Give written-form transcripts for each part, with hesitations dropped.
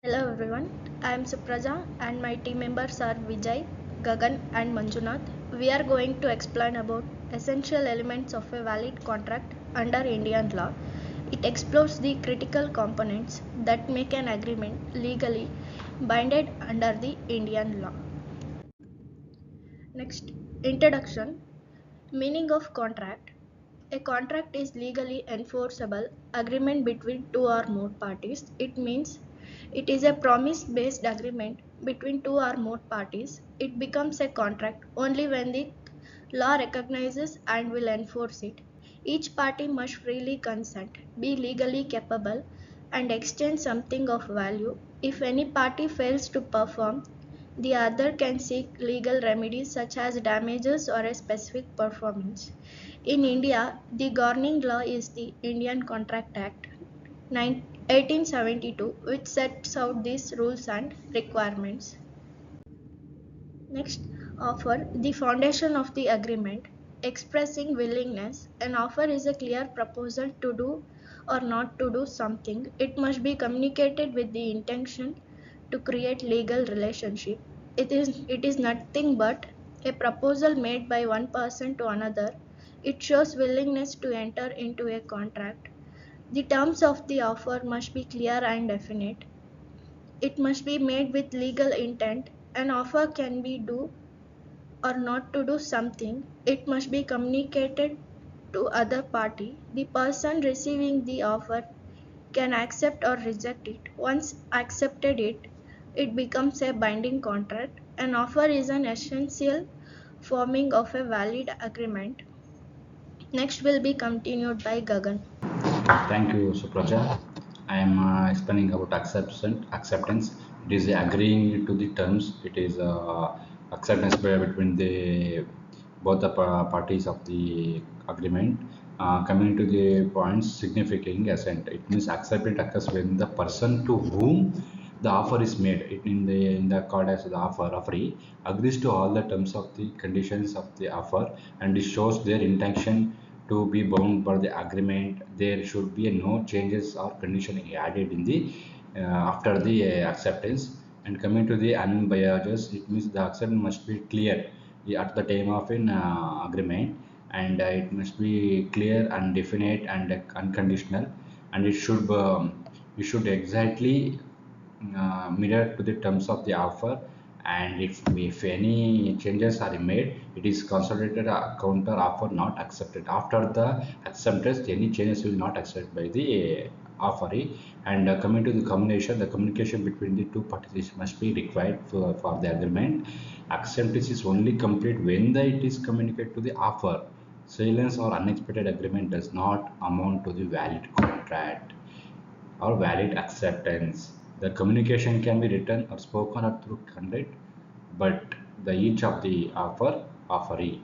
Hello everyone, I am Supraja and my team members are Vijay, Gagan and Manjunath. We are going to explain about essential elements of a valid contract under Indian law. It explores the critical components that make an agreement legally binded under the Indian law. Next, introduction. Meaning of contract. A contract is legally enforceable agreement between two or more parties. It means it is a promise-based agreement between two or more parties. It becomes a contract only when the law recognizes and will enforce it. Each party must freely consent, be legally capable, and exchange something of value. If any party fails to perform, the other can seek legal remedies such as damages or a specific performance. In India, the governing law is the Indian Contract Act 1872, which sets out these rules and requirements. Next, offer the foundation of the agreement, expressing willingness. An offer is a clear proposal to do or not to do something. It must be communicated with the intention to create legal relationship. It is nothing but a proposal made by one person to another. It shows willingness to enter into a contract. The terms of the offer must be clear and definite. It must be made with legal intent. An offer can be do or not to do something. It must be communicated to other party. The person receiving the offer can accept or reject it. Once accepted it becomes a binding contract. An offer is an essential forming of a valid agreement. Next will be continued by Gagan. Thank you, Supraja. I am explaining about acceptance. It is agreeing to the terms. It is acceptance between the both the parties of the agreement. Coming to the points, signifying assent. It means acceptance occurs when the person to whom the offer is made in the called as the offeree agrees to all the terms of the conditions of the offer, and it shows their intention to be bound by the agreement. There should be no changes or condition added in the after the acceptance. And coming to the unbiased, it means the acceptance must be clear at the time of an agreement, and it must be clear and definite and unconditional, and it should exactly mirror to the terms of the offer. And if any changes are made, it is considered a counter offer not accepted. After the acceptance, any changes will not accepted by the offeree. And coming to the communication between the two parties must be required for the agreement. Acceptance is only complete when it is communicated to the offer. Silence or unexpected agreement does not amount to the valid contract or valid acceptance. The communication can be written or spoken or through conduct, but the each of the offeree.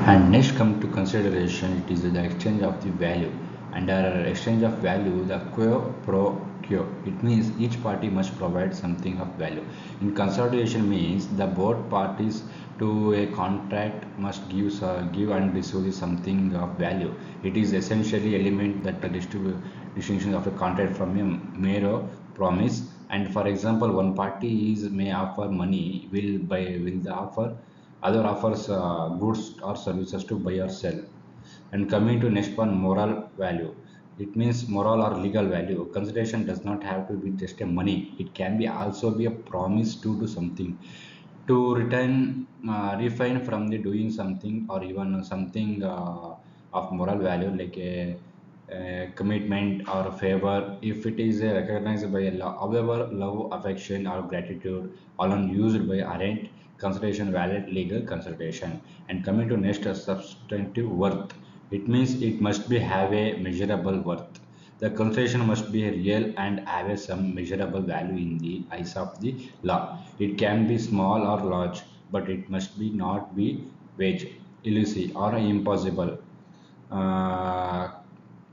And next come to consideration, it is the exchange of the value. Under exchange of value, the quo pro quo. It means each party must provide something of value. In consolidation means the both parties to a contract must give and receive something of value. It is essentially element that the distinction of a contract from a mere promise. And for example, one party is may offer money, will the offer other offers goods or services to buy or sell. And coming to next one, moral value. It means moral or legal value. Consideration does not have to be just a money. It can be also be a promise to do something, to return, refrain from the doing something, or even something of moral value like a commitment or favor if it is recognized by a law. However, love, affection, or gratitude all used by aren't consideration valid legal consideration. And coming to next, substantive worth. It means it must be have a measurable worth. The consideration must be real and have some measurable value in the eyes of the law. It can be small or large, but it must be not be vague, elusive, or impossible. Uh,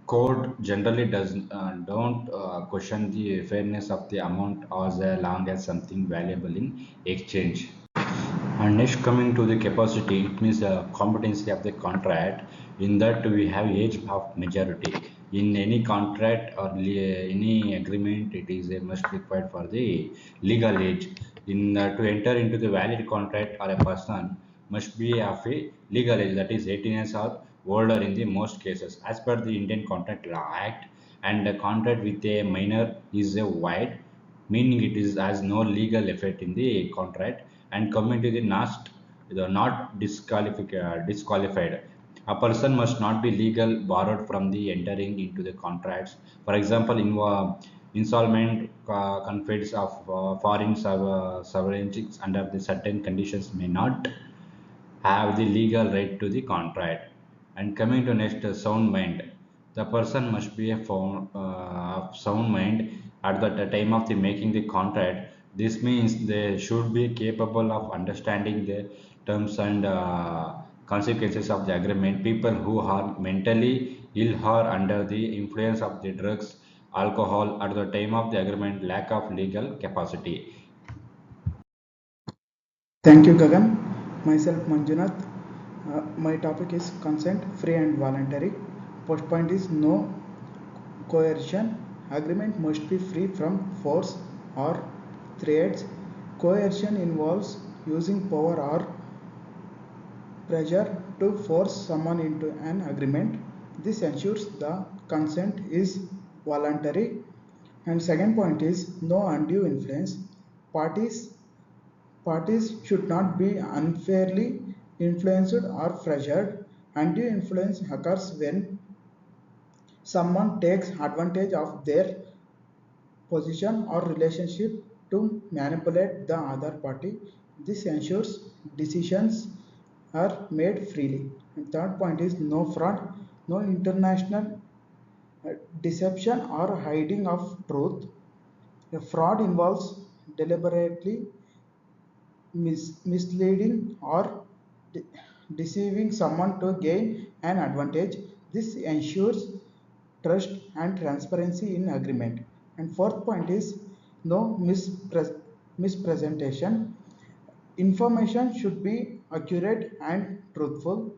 Court generally does don't question the fairness of the amount as long as something valuable in exchange. And next coming to the capacity, it means the competency of the contract. In that we have age of majority. In any contract or any agreement, it is a must required for the legal age. In to enter into the valid contract, or a person must be of a legal age, that is 18 years or older in the most cases, as per the Indian Contract Law Act. And a contract with a minor is a void, meaning it is has no legal effect in the contract. And coming to the not disqualified, a person must not be legal borrowed from the entering into the contracts. For example, installment conflicts of foreign sovereignties under the certain conditions may not have the legal right to the contract. And coming to next, sound mind. The person must be a of sound mind at the time of the making the contract. This means they should be capable of understanding the terms and consequences of the agreement. People who are mentally ill or under the influence of the drugs, alcohol at the time of the agreement lack of legal capacity. Thank you, Gagan. Myself, Manjunath. My topic is consent, free and voluntary. First point is no coercion. Agreement must be free from force or threats. Coercion involves using power or pressure to force someone into an agreement. This ensures the consent is voluntary. And second point is no undue influence. Parties Parties should not be unfairly influenced or pressured. Undue influence occurs when someone takes advantage of their position or relationship to manipulate the other party. This ensures decisions are made freely. And third point is no fraud, no international deception or hiding of truth. A fraud involves deliberately misleading or de- deceiving someone to gain an advantage. This ensures trust and transparency in agreement. And fourth point is no mispresentation. Information should be accurate and truthful.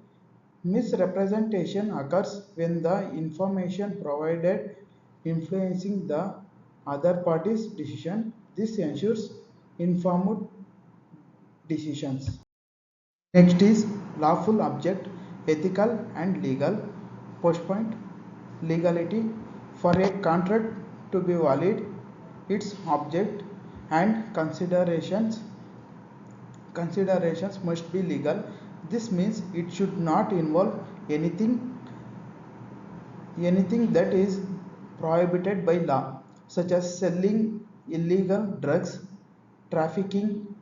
Misrepresentation occurs when the information provided influencing the other party's decision. This ensures informed decisions. Next is lawful object, ethical and legal. Post point legality. For a contract to be valid, its object and considerations must be legal. This means it should not involve anything that is prohibited by law, such as selling illegal drugs, trafficking,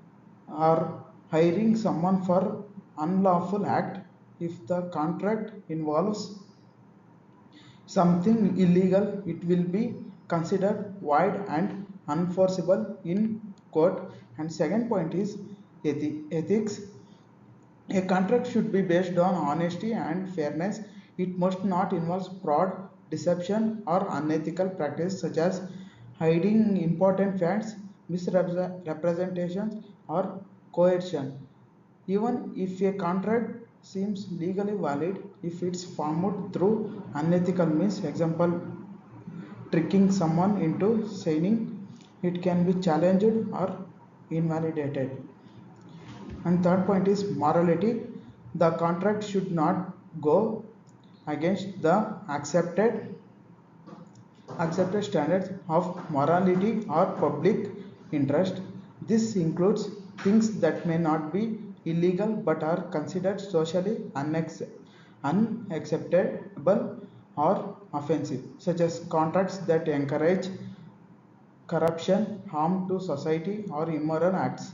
or hiring someone for unlawful act. If the contract involves something illegal, it will be considered void and unenforceable in court. And second point is ethics. A contract should be based on honesty and fairness. It must not involve fraud, deception, or unethical practice such as hiding important facts, misrepresentations, or coercion. Even if a contract seems legally valid, if it's formed through unethical means, example, tricking someone into signing, it can be challenged or invalidated. And third point is morality. The contract should not go against the accepted standards of morality or public interest. This includes things that may not be illegal but are considered socially unacceptable or offensive, such as contracts that encourage corruption, harm to society, or immoral acts.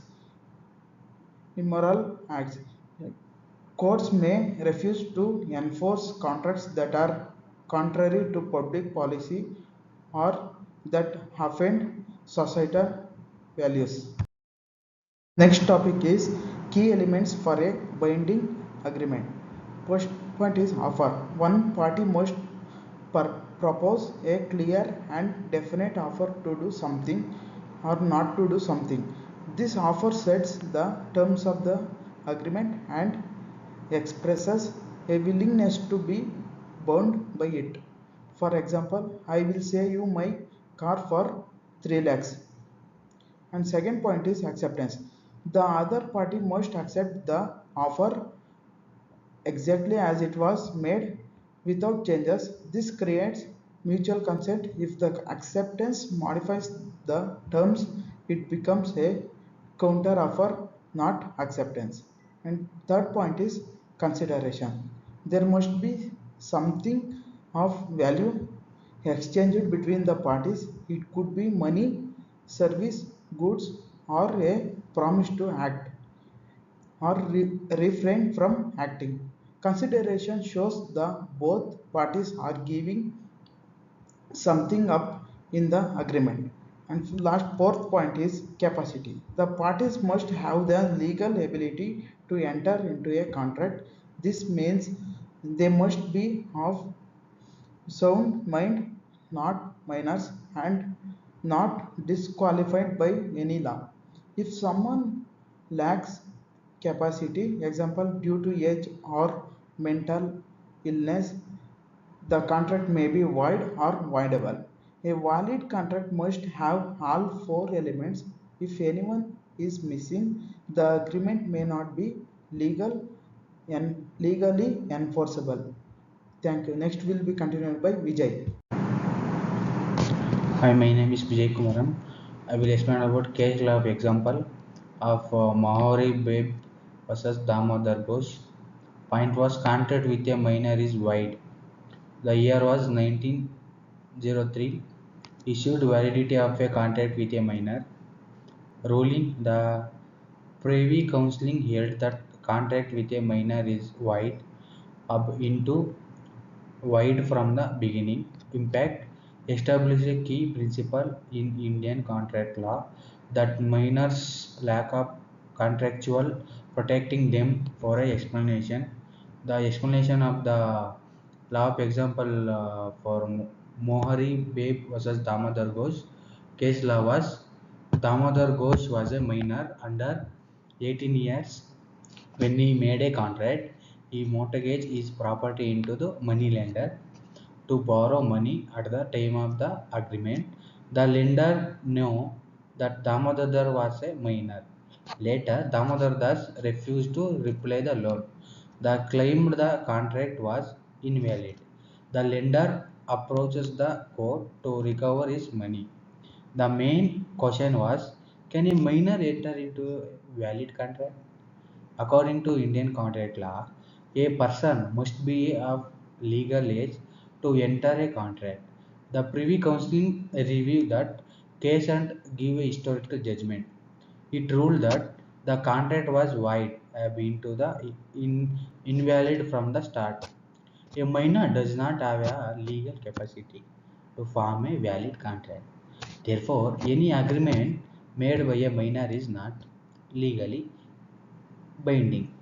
Courts may refuse to enforce contracts that are contrary to public policy or that offend societal values. Next topic is key elements for a binding agreement. First point is offer. One party must propose a clear and definite offer to do something or not to do something. This offer sets the terms of the agreement and expresses a willingness to be bound by it. For example, I will sell you my car for 3 lakhs. And second point is acceptance. The other party must accept the offer exactly as it was made without changes. This creates mutual consent. If the acceptance modifies the terms, it becomes a counter offer, not acceptance. And third point is consideration. There must be something of value exchanged between the parties. It could be money, service, goods, or a promise to act or refrain from acting. Consideration shows the both parties are giving something up in the agreement. And last fourth point is capacity. The parties must have the legal ability to enter into a contract. This means they must be of sound mind, not minors, and not disqualified by any law. If someone lacks capacity, example due to age or mental illness, the contract may be void or voidable. A valid contract must have all four elements. If anyone is missing, the agreement may not be legal and legally enforceable. Thank you. Next will be continued by Vijay. Hi, my name is Vijay Kumaran. I will explain about case law of example of Mahori Babe versus Damodar Ghosh. Point was contract with a minor is void. The year was 1903. Issued validity of a contract with a minor. Ruling the Privy Council held that contract with a minor is void up into wide from the beginning. Impact established a key principle in Indian contract law that minors lack of contractual protecting them for a explanation. The explanation of the law of example for Mohari Babe versus Damodar Ghosh case law was Damodar Ghosh was a minor under 18 years when he made a contract. He mortgaged his property into the money lender to borrow money at the time of the agreement. The lender knew that Damodar was a minor. Later, Damodar Das refused to repay the loan. The claimed the contract was invalid. The lender approaches the court to recover his money. The main question was, can a minor enter into a valid contract? According to Indian contract law, a person must be of legal age to enter a contract. The Privy Council reviewed that case and gave a historical judgment. It ruled that the contract was void, been to the invalid from the start. A minor does not have a legal capacity to form a valid contract. Therefore, any agreement made by a minor is not legally binding.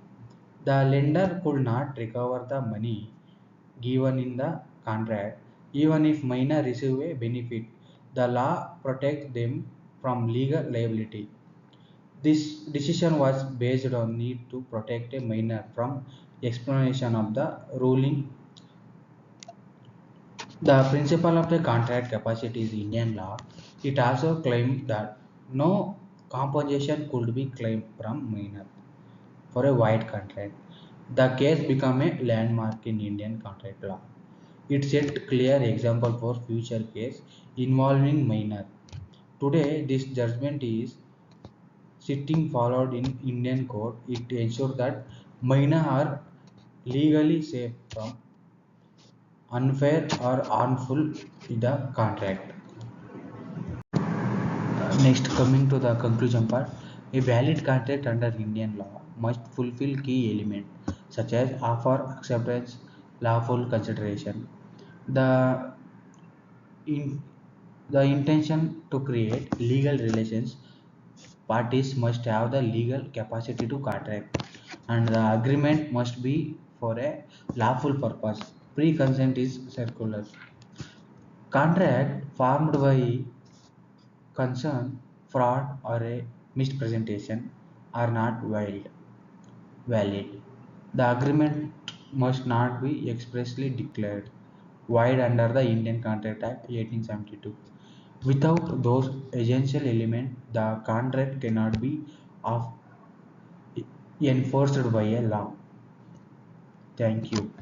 The lender could not recover the money given in the contract even if minor receive a benefit. The law protects them from legal liability. This decision was based on need to protect a minor from explanation of the ruling. The principle of the contract capacity is Indian law. It also claimed that no compensation could be claimed from minor for a void contract. The case became a landmark in Indian contract law. It set clear example for future case involving minor. Today, this judgment is sitting followed in Indian court. It ensures that minor are legally safe from unfair or harmful in the contract. Next, coming to the conclusion part, a valid contract under Indian law must fulfill key elements such as offer, acceptance, lawful consideration. The in the intention to create legal relations, parties must have the legal capacity to contract, and the agreement must be for a lawful purpose. Pre-consent is circular. Contract formed by concern, fraud, or a misrepresentation are not valid. The agreement must not be expressly declared. void under the Indian Contract Act 1872. Without those essential elements, the contract cannot be of, enforced by a law. Thank you.